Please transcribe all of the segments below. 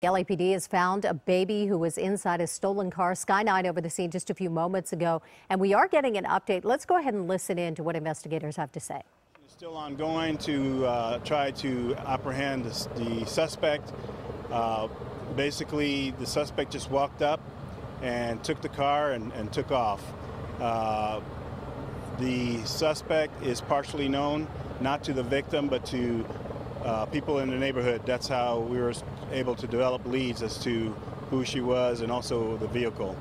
LAPD has found a baby who was inside a stolen car. Sky 9 over the scene just a few moments ago, and we are getting an update. Let's go ahead and listen in to what investigators have to say. It's still ongoing to try to apprehend the suspect. Basically, the suspect just walked up and took the car and took off. The suspect is partially known, not to the victim, but to people in the neighborhood. That's how we were able to develop leads as to who she was and also the vehicle.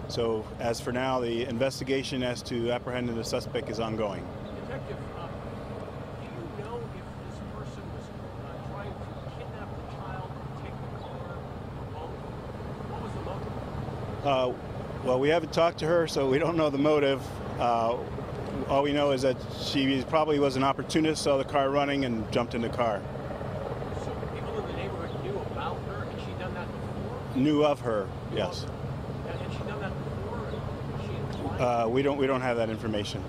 So as for now, the investigation as to apprehending the suspect is ongoing. Detective, do you know if this person was trying to kidnap the child and take the car home? What was the motive? Well, we haven't talked to her, so we don't know the motive. All we know is that she probably was an opportunist, saw the car running, and jumped in the car. So people in the neighborhood knew about her? Had she done that before? Knew of her, yes. Had she done that before? Was she implied? We don't have that information.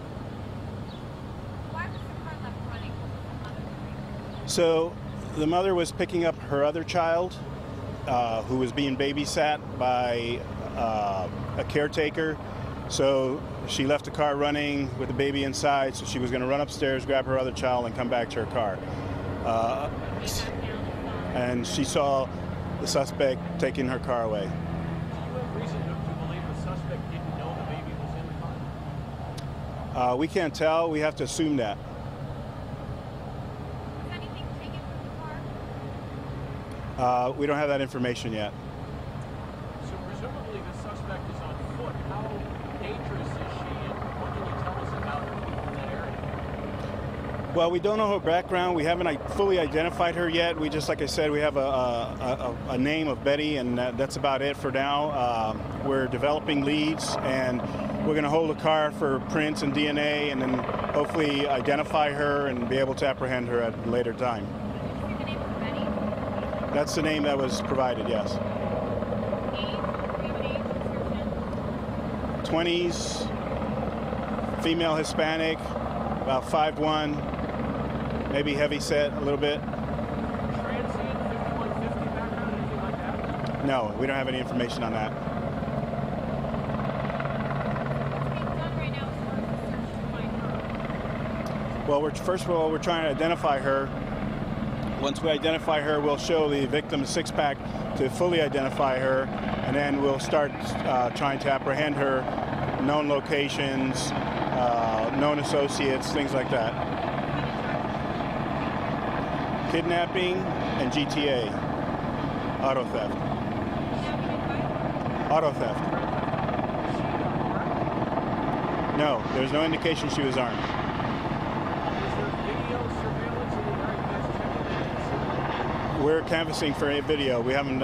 Why was the car left running? What was the mother doing? So the mother was picking up her other child, who was being babysat by a caretaker. So she left the car running with the baby inside, so she was going to run upstairs, grab her other child, and come back to her car. And she saw the suspect taking her car away. Do you have reason to believe the suspect didn't know the baby was in the car? We can't tell. We have to assume that. Was anything taken from the car? We don't have that information yet. So presumably the suspect is on foot. How dangerous is she, and what can you tell us about people in that area? Well, we don't know her background. We haven't fully identified her yet. We just, like I said, we have a name of Betty, and that's about it for now. We're developing leads, and we're going to hold the car for prints and DNA, and then hopefully identify her and be able to apprehend her at a later time. Did you give the name of Betty? That's the name that was provided, yes. Age? Do you have an age description? 20s, female Hispanic, about 5'1", maybe heavy set a little bit. Transient, 5150 background, anything like that? No, we don't have any information on that. What's being done right now as far as the search to find her? Well, first of all, we're trying to identify her. Once we identify her, we'll show the victim a six-pack to fully identify her, and then we'll start trying to apprehend her, known locations, known associates, things like that. Kidnapping and GTA, auto theft. Auto theft. No, there's no indication she was armed. Is there video surveillance in the area? We're canvassing for a video. We haven't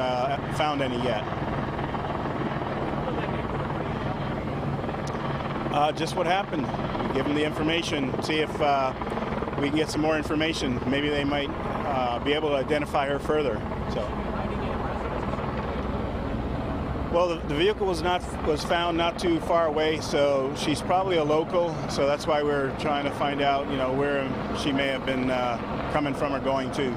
found any yet. Just what happened. We give them the information, see if we can get some more information. Maybe they might be able to identify her further. So. Well, the vehicle was found not too far away, so she's probably a local. So that's why we're trying to find out, where she may have been coming from or going to.